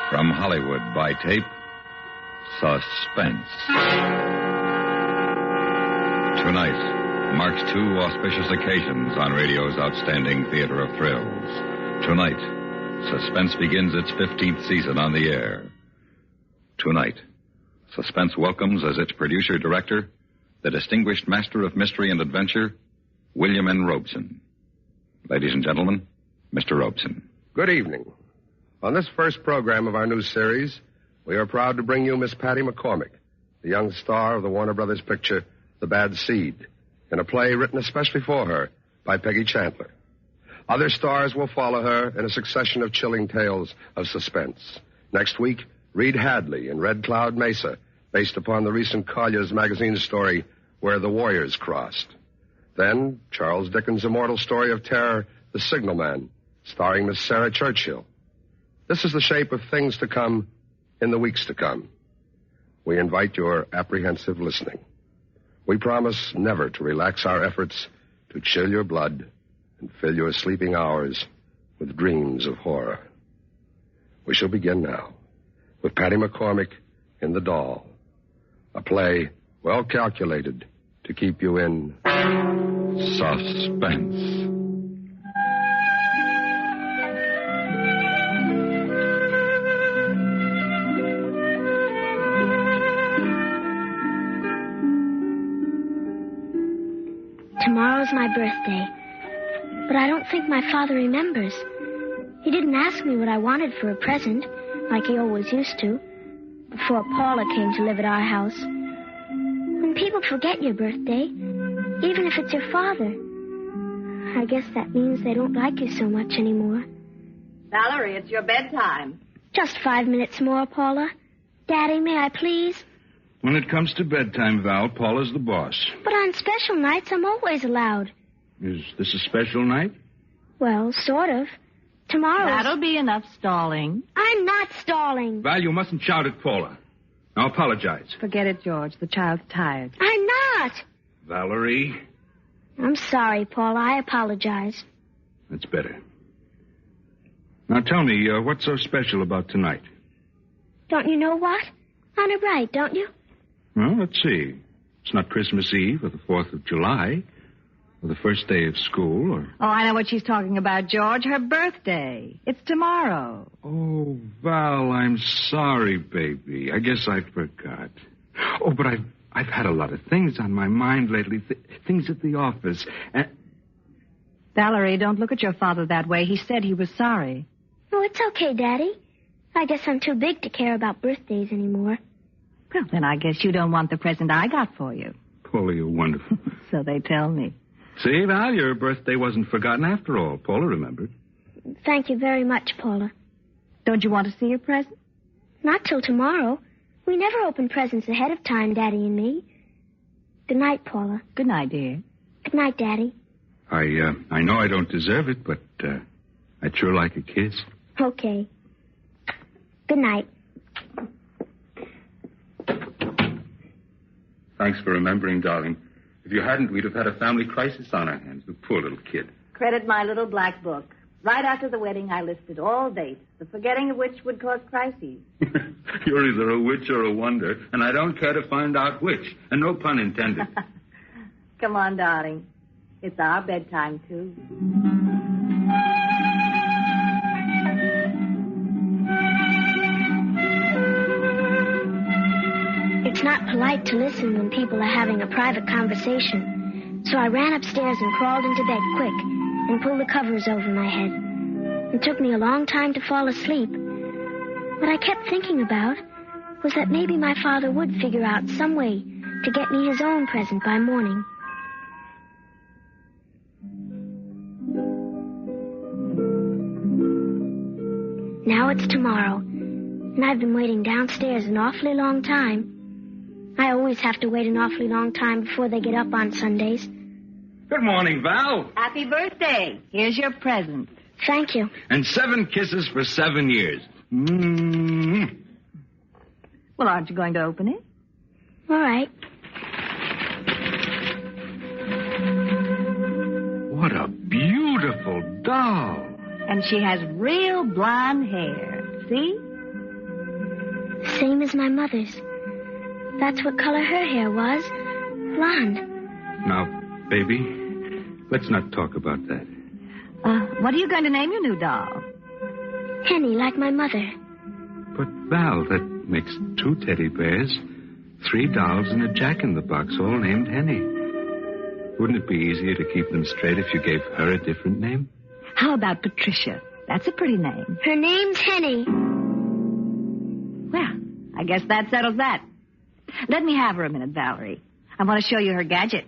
From Hollywood by tape, Suspense. Tonight marks two auspicious occasions on radio's outstanding theater of thrills. Tonight, Suspense begins its 15th season on the air. Tonight, Suspense welcomes as its producer-director the distinguished master of mystery and adventure, William N. Robeson. Ladies and gentlemen, Mr. Robeson. Good evening. On this first program of our new series, we are proud to bring you Miss Patty McCormick, the young star of the Warner Brothers picture, The Bad Seed, in a play written especially for her by Peggy Chandler. Other stars will follow her in a succession of chilling tales of suspense. Next week, Reed Hadley in Red Cloud Mesa, based upon the recent Collier's magazine story, Where the Warriors Crossed. Then, Charles Dickens' immortal story of terror, The Signalman, starring Miss Sarah Churchill. This is the shape of things to come in the weeks to come. We invite your apprehensive listening. We promise never to relax our efforts to chill your blood and fill your sleeping hours with dreams of horror. We shall begin now with Patty McCormick in The Doll, a play well calculated to keep you in suspense. Tomorrow's my birthday, but I don't think my father remembers. He didn't ask me what I wanted for a present, like he always used to, before Paula came to live at our house. When people forget your birthday, even if it's your father, I guess that means they don't like you so much anymore. Valerie, it's your bedtime. Just 5 minutes more, Paula. Daddy, may I please? When it comes to bedtime, Val, Paula's the boss. But on special nights, I'm always allowed. Is this a special night? Well, sort of. Tomorrow. That'll be enough stalling. I'm not stalling. Val, you mustn't shout at Paula. Now apologize. Forget it, George. The child's tired. I'm not. Valerie. I'm sorry, Paula. I apologize. That's better. Now tell me, what's so special about tonight? Don't you know what? Honor bright, don't you? Well, let's see. It's not Christmas Eve or the 4th of July or the first day of school or... Oh, I know what she's talking about, George. Her birthday. It's tomorrow. Oh, Val, I'm sorry, baby. I guess I forgot. Oh, but I've had a lot of things on my mind lately. Things at the office. Valerie, don't look at your father that way. He said he was sorry. Oh, it's okay, Daddy. I guess I'm too big to care about birthdays anymore. Well, then I guess you don't want the present I got for you. Paula, you're wonderful. So they tell me. See, Val, your birthday wasn't forgotten after all. Paula remembered. Thank you very much, Paula. Don't you want to see your present? Not till tomorrow. We never open presents ahead of time, Daddy and me. Good night, Paula. Good night, dear. Good night, Daddy. I know I don't deserve it, but I'd sure like a kiss. Okay. Good night. Thanks for remembering, darling. If you hadn't, we'd have had a family crisis on our hands. The poor little kid. Credit my little black book. Right after the wedding, I listed all dates, the forgetting of which would cause crises. You're either a witch or a wonder, and I don't care to find out which. And no pun intended. Come on, darling. It's our bedtime, too. It's not polite to listen when people are having a private conversation. So I ran upstairs and crawled into bed quick and pulled the covers over my head. It took me a long time to fall asleep. What I kept thinking about was that maybe my father would figure out some way to get me his own present by morning. Now it's tomorrow, and I've been waiting downstairs an awfully long time. I always have to wait an awfully long time before they get up on Sundays. Good morning, Val. Happy birthday. Here's your present. Thank you. And 7 kisses for 7 years. Mm-hmm. Well, aren't you going to open it? All right. What a beautiful doll. And she has real blonde hair. See? Same as my mother's. That's what color her hair was. Blonde. Now, baby, let's not talk about that. What are you going to name your new doll? Henny, like my mother. But, Val, that makes 2 teddy bears, 3 dolls, and a jack-in-the-box, all named Henny. Wouldn't it be easier to keep them straight if you gave her a different name? How about Patricia? That's a pretty name. Her name's Henny. Well, I guess that settles that. Let me have her a minute, Valerie. I want to show you her gadget.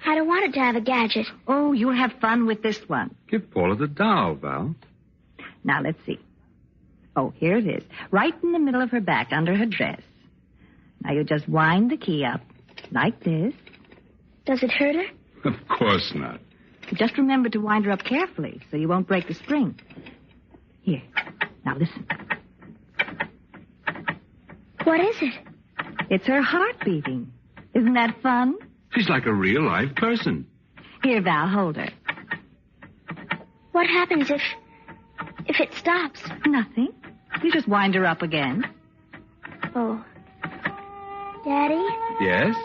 I don't want it to have a gadget. Oh, you'll have fun with this one. Give Paula the doll, Val. Now, let's see. Oh, here it is. Right in the middle of her back, under her dress. Now, you just wind the key up, like this. Does it hurt her? Of course not. Just remember to wind her up carefully so you won't break the spring. Here. Now, listen. What is it? It's her heart beating. Isn't that fun? She's like a real live person. Here, Val, hold her. What happens if it stops? Nothing. You just wind her up again. Oh. Daddy? Yes?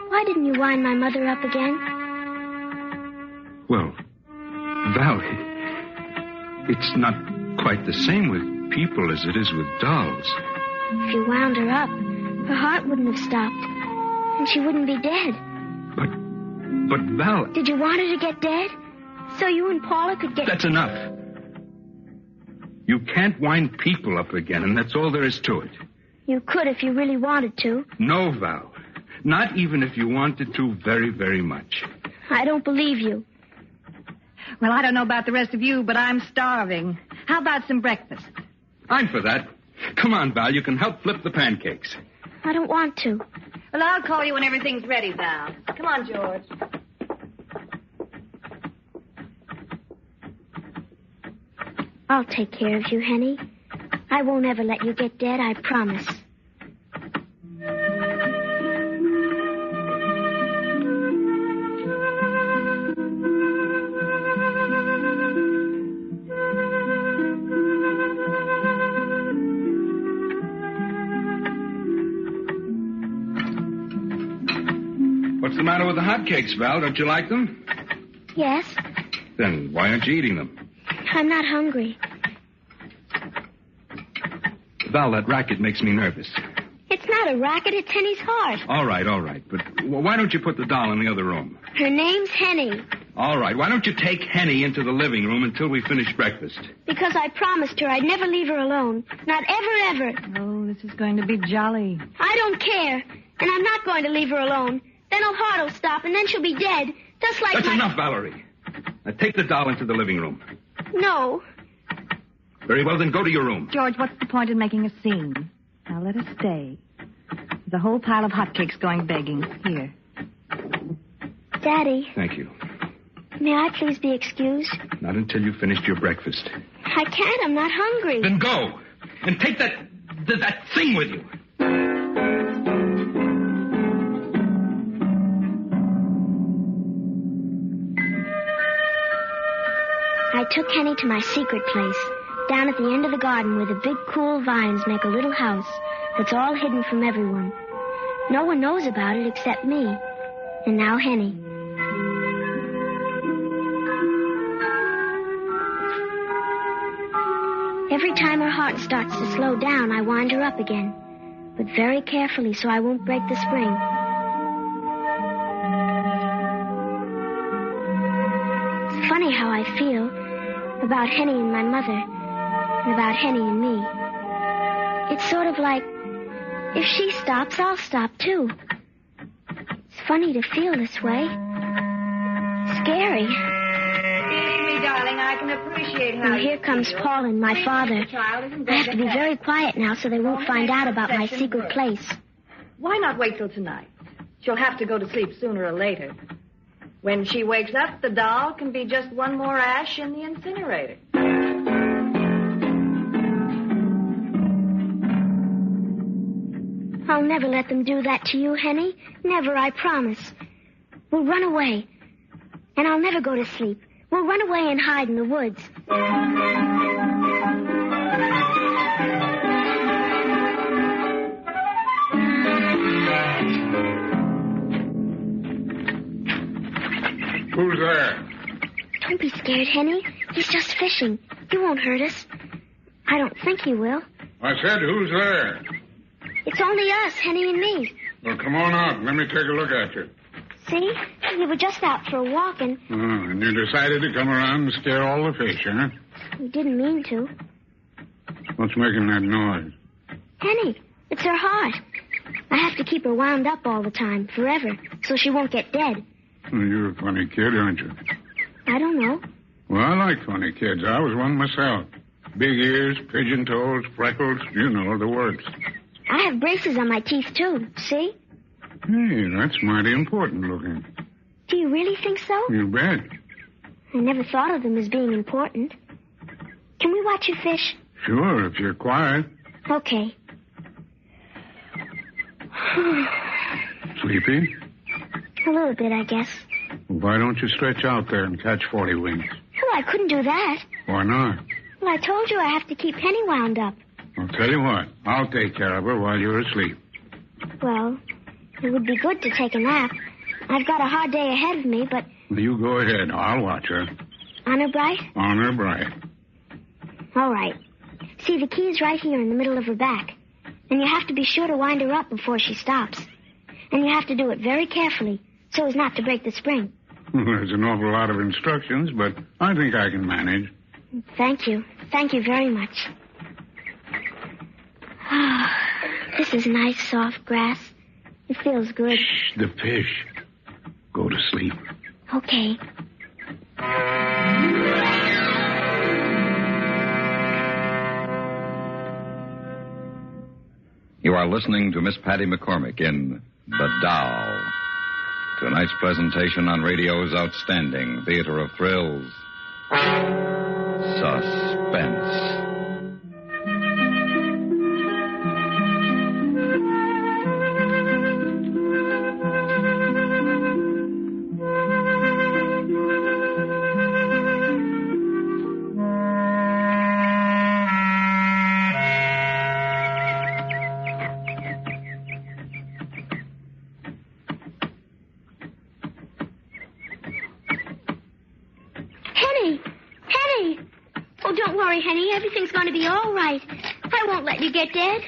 Why didn't you wind my mother up again? Well, Val, it's not quite the same with people as it is with dolls. If you wound her up, her heart wouldn't have stopped. And she wouldn't be dead. But Val... Did you want her to get dead? So you and Paula could get... That's enough. You can't wind people up again, and that's all there is to it. You could if you really wanted to. No, Val. Not even if you wanted to very, very much. I don't believe you. Well, I don't know about the rest of you, but I'm starving. How about some breakfast? I'm for that. Come on, Val. You can help flip the pancakes. I don't want to. Well, I'll call you when everything's ready, Val. Come on, George. I'll take care of you, Henny. I won't ever let you get dead, I promise. What's the matter with the hotcakes, Val? Don't you like them? Yes? Then why aren't you eating them? I'm not hungry. Val, that racket makes me nervous. It's not a racket, it's Henny's heart. All right. But why don't you put the doll in the other room? Her name's Henny. All right. Why don't you take Henny into the living room until we finish breakfast? Because I promised her I'd never leave her alone. Not ever. Oh, this is going to be jolly. I don't care. And I'm not going to leave her alone. Then her heart will stop, and then she'll be dead. Just like That's enough, Valerie. Now take the doll into the living room. No. Very well, then go to your room. George, what's the point in making a scene? Now, let us stay. There's a whole pile of hotcakes going begging. Here. Daddy. Thank you. May I please be excused? Not until you've finished your breakfast. I can't. I'm not hungry. Then go. And take that thing with you. I took Henny to my secret place, down at the end of the garden where the big, cool vines make a little house that's all hidden from everyone. No one knows about it except me. And now Henny. Every time her heart starts to slow down, I wind her up again. But very carefully so I won't break the spring. It's funny how I feel about Henny and my mother, and about Henny and me. It's sort of like, if she stops, I'll stop too. It's funny to feel this way. Scary. Believe me, darling, I can appreciate how And here comes Paul and my father. I have to be very quiet now so they won't find out about my secret place. Why not wait till tonight? She'll have to go to sleep sooner or later. When she wakes up, the doll can be just one more ash in the incinerator. I'll never let them do that to you, Henny. Never, I promise. We'll run away. And I'll never go to sleep. We'll run away and hide in the woods. Who's there? Don't be scared, Henny. He's just fishing. He won't hurt us. I don't think he will. I said, who's there? It's only us, Henny and me. Well, come on out. Let me take a look at you. See? We were just out for a walk and... Oh, and you decided to come around and scare all the fish, huh? we didn't mean to. What's making that noise? Henny, it's her heart. I have to keep her wound up all the time, forever, so she won't get dead. Well, you're a funny kid, aren't you? I don't know. Well, I like funny kids. I was one myself. Big ears, pigeon toes, freckles, you know, the works. I have braces on my teeth, too. See? Hey, that's mighty important looking. Do you really think so? You bet. I never thought of them as being important. Can we watch you fish? Sure, if you're quiet. Okay. Sleepy? A little bit, I guess. Why don't you stretch out there and catch 40 winks? Oh, I couldn't do that. Why not? Well, I told you I have to keep Henny wound up. I'll tell you what. I'll take care of her while you're asleep. Well, it would be good to take a nap. I've got a hard day ahead of me, but... You go ahead. I'll watch her. Honor bright? Honor bright. All right. See, the key's right here in the middle of her back. And you have to be sure to wind her up before she stops. And you have to do it very carefully, so as not to break the spring. There's an awful lot of instructions, but I think I can manage. Thank you. Thank you very much. This is nice, soft grass. It feels good. Shh, the fish. Go to sleep. Okay. You are listening to Miss Patty McCormick in The Doll. Tonight's presentation on radio's outstanding theater of thrills, Suspense. Henny. Everything's going to be all right. I won't let you get dead.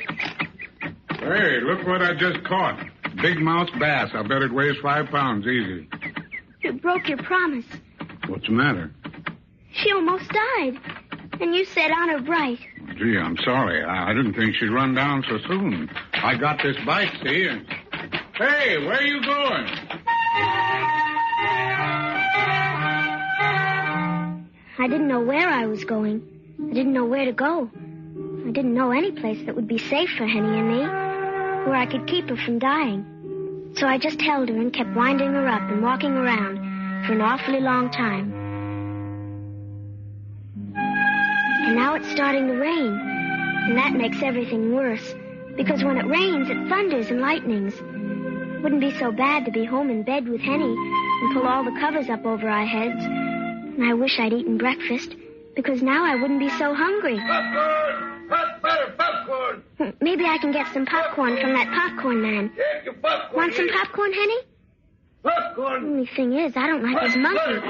Hey, look what I just caught. Big mouth bass. I bet it weighs 5 pounds easy. You broke your promise. What's the matter? She almost died. And you said honor bright. Gee, I'm sorry. I didn't think she'd run down so soon. I got this bite, see? And... Hey, where are you going? I didn't know where I was going. I didn't know where to go. I didn't know any place that would be safe for Henny and me, where I could keep her from dying. So I just held her and kept winding her up and walking around for an awfully long time. And now it's starting to rain, and that makes everything worse, because when it rains, it thunders and lightnings. It wouldn't be so bad to be home in bed with Henny and pull all the covers up over our heads. And I wish I'd eaten breakfast, because now I wouldn't be so hungry. Popcorn! Hot butter popcorn! Maybe I can get some popcorn from that popcorn man. Get your popcorn. Want some popcorn, Henny? Popcorn! Only thing is, I don't like his monkey.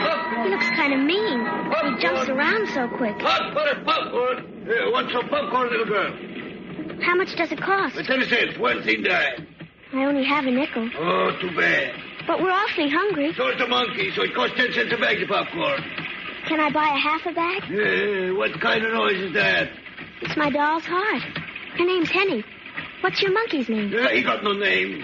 He looks kind of mean. He jumps around so quick. Hot butter popcorn! Want some popcorn, little girl? How much does it cost? 10 cents, 1 thing dime. I only have a nickel. Oh, too bad. But we're awfully hungry. So is the monkey, so it costs 10 cents a bag of popcorn. Can I buy a half a bag? What kind of noise is that? It's my doll's heart. Her name's Henny. What's your monkey's name? He got no name.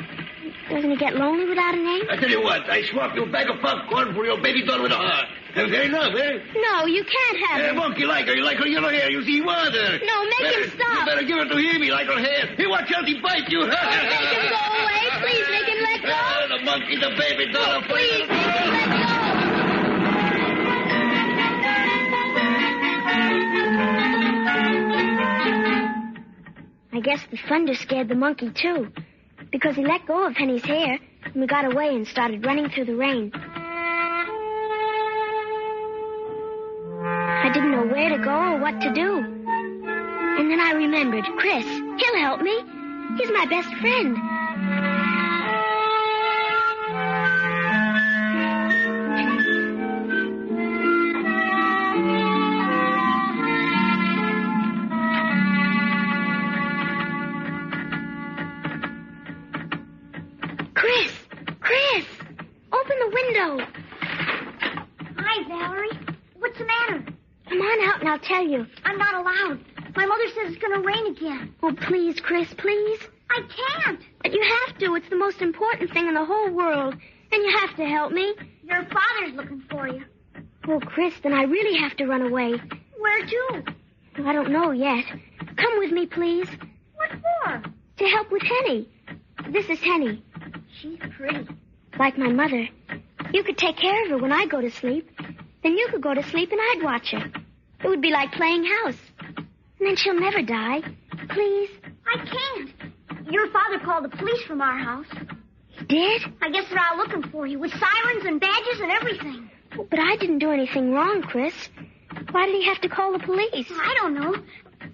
Doesn't he get lonely without a name? I tell you what, I swap you a bag of popcorn for your baby doll with a heart. Fair enough, eh? No, you can't have it. Monkey like her. You like her yellow hair. You see water. No, make him stop. You better give her to him. He like her hair. Hey, watch out, he bite you. Make him go away. Please make him let go. The monkey, the baby doll. Please make him let go. I guess the thunder scared the monkey, too, because he let go of Henny's hair, and we got away and started running through the rain. I didn't know where to go or what to do. And then I remembered Chris. He'll help me. He's my best friend. Valerie? What's the matter? Come on out and I'll tell you. I'm not allowed. My mother says it's going to rain again. Oh, please, Chris, please. I can't. But you have to. It's the most important thing in the whole world. And you have to help me. Your father's looking for you. Oh, Chris, then I really have to run away. Where to? Well, I don't know yet. Come with me, please. What for? To help with Henny. This is Henny. She's pretty. Like my mother. You could take care of her when I go to sleep. Then you could go to sleep and I'd watch her. It would be like playing house. And then she'll never die. Please. I can't. Your father called the police from our house. He did? I guess they're out looking for you with sirens and badges and everything. Oh, but I didn't do anything wrong, Chris. Why did he have to call the police? I don't know.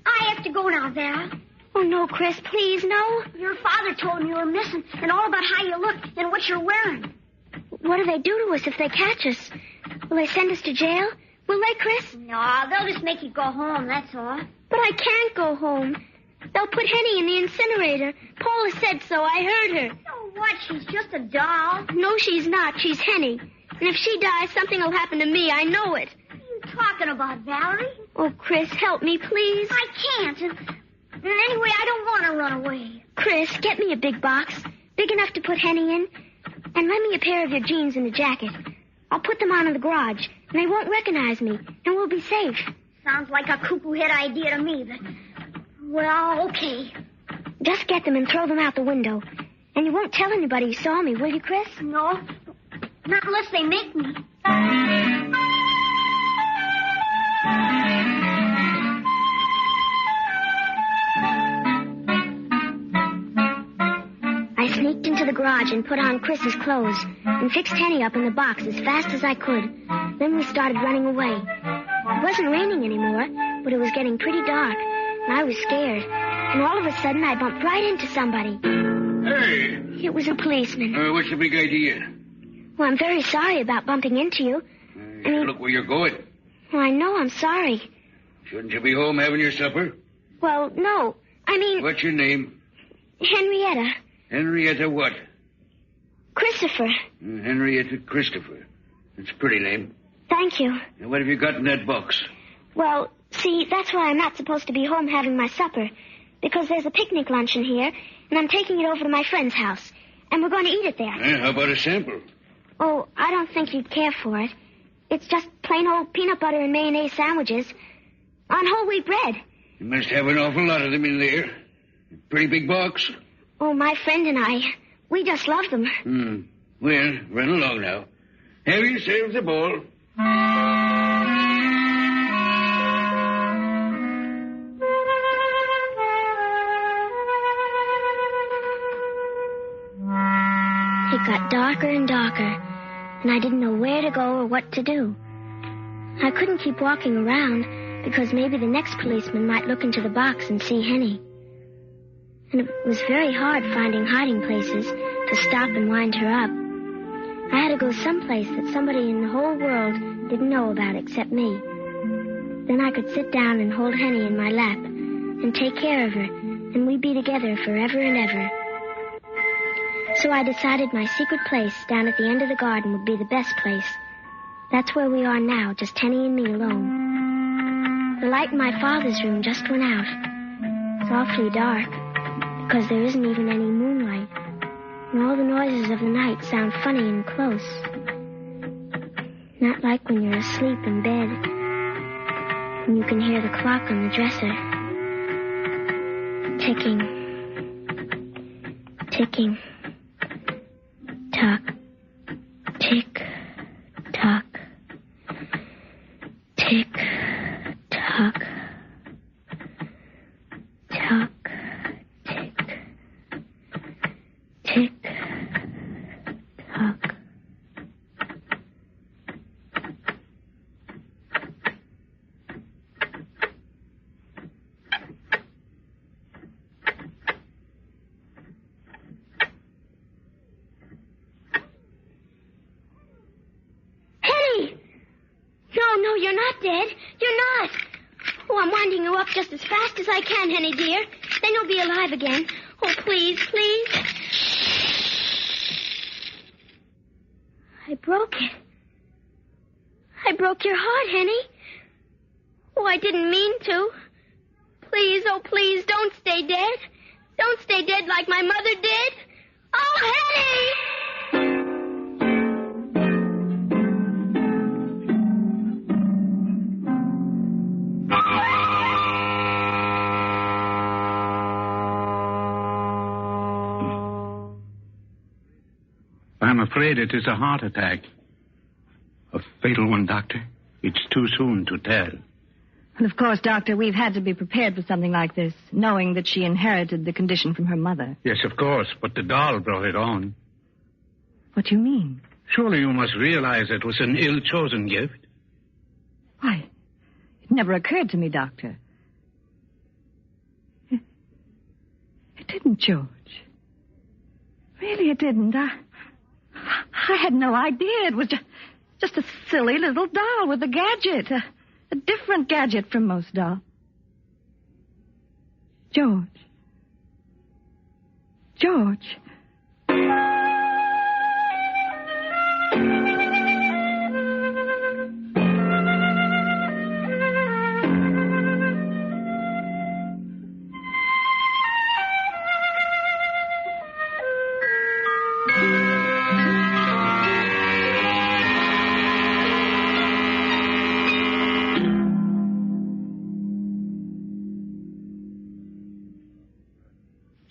I have to go now, Val. Oh, no, Chris, please, no. Your father told me you were missing and all about how you look and what you're wearing. What do they do to us if they catch us? Will they send us to jail? Will they, Chris? No, they'll just make you go home, that's all. But I can't go home. They'll put Henny in the incinerator. Paula said so. I heard her. So what? She's just a doll. No, she's not. She's Henny. And if she dies, something will happen to me. I know it. What are you talking about, Valerie? Oh, Chris, help me, please. I can't. And anyway, I don't want to run away. Chris, get me a big box. Big enough to put Henny in. And lend me a pair of your jeans and a jacket. I'll put them on in the garage, and they won't recognize me, and we'll be safe. Sounds like a cuckoo head idea to me, but... Well, okay. Just get them and throw them out the window. And you won't tell anybody you saw me, will you, Chris? No. Not unless they make me. I sneaked into the garage and put on Chris's clothes and fixed Henny up in the box as fast as I could. Then we started running away. It wasn't raining anymore, but it was getting pretty dark, and I was scared. And all of a sudden, I bumped right into somebody. Hey! It was a policeman. What's the big idea? Well, I'm very sorry about bumping into you. Look where you're going. Well, I know I'm sorry. Shouldn't you be home having your supper? Well, no. I mean... What's your name? Henrietta. Henrietta what? Christopher. Henrietta Christopher. That's a pretty name. Thank you. And what have you got in that box? Well, see, that's why I'm not supposed to be home having my supper. Because there's a picnic luncheon here, and I'm taking it over to my friend's house. And we're going to eat it there. How about a sample? Oh, I don't think you'd care for it. It's just plain old peanut butter and mayonnaise sandwiches on whole wheat bread. You must have an awful lot of them in there. Pretty big box. Oh, my friend and I, we just love them. Well, run along now. Have yourselves a bowl. It got darker and darker, and I didn't know where to go or what to do. I couldn't keep walking around because maybe the next policeman might look into the box and see Henny. And it was very hard finding hiding places to stop and wind her up. I had to go someplace that somebody in the whole world didn't know about except me. Then I could sit down and hold Henny in my lap and take care of her, and we'd be together forever and ever. So I decided my secret place down at the end of the garden would be the best place. That's where we are now, just Henny and me alone. The light in my father's room just went out. It's awfully dark, because there isn't even any moonlight. And all the noises of the night sound funny and close. Not like when you're asleep in bed, and you can hear the clock on the dresser. Ticking. Ticking. Tock. Tick. Tock. Tick. Tock. Tock. Tick. Tick. Tock. No, you're not dead. You're not. Oh, I'm winding you up just as fast as I can, Henny dear. Then you'll be alive again. Oh, please, please. I broke it. I broke your heart, Henny. Oh, I didn't mean to. Please, oh, please, don't stay dead. Don't stay dead like my mother did. Oh, Henny! I'm afraid it is a heart attack. A fatal one, Doctor. It's too soon to tell. And of course, Doctor, we've had to be prepared for something like this, knowing that she inherited the condition from her mother. Yes, of course, but the doll brought it on. What do you mean? Surely you must realize it was an ill-chosen gift. Why, it never occurred to me, Doctor. It didn't, George. Really, it didn't. I had no idea. It was just a silly little doll with a gadget. A different gadget from most dolls. George.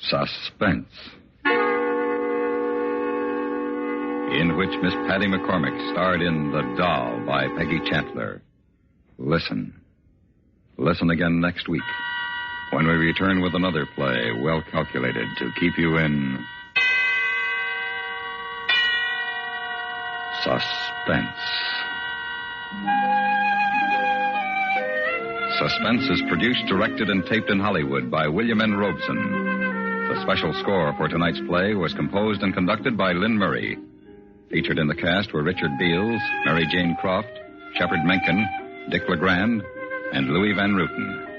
Suspense, in which Miss Patty McCormick starred in The Doll by Peggy Chandler. Listen again next week when we return with another play well calculated to keep you in suspense. Suspense is produced, directed, and taped in Hollywood by William N. Robeson. The special score for tonight's play was composed and conducted by Lynn Murray. Featured in the cast were Richard Beals, Mary Jane Croft, Shepard Menken, Dick LeGrand, and Louis Van Ruten.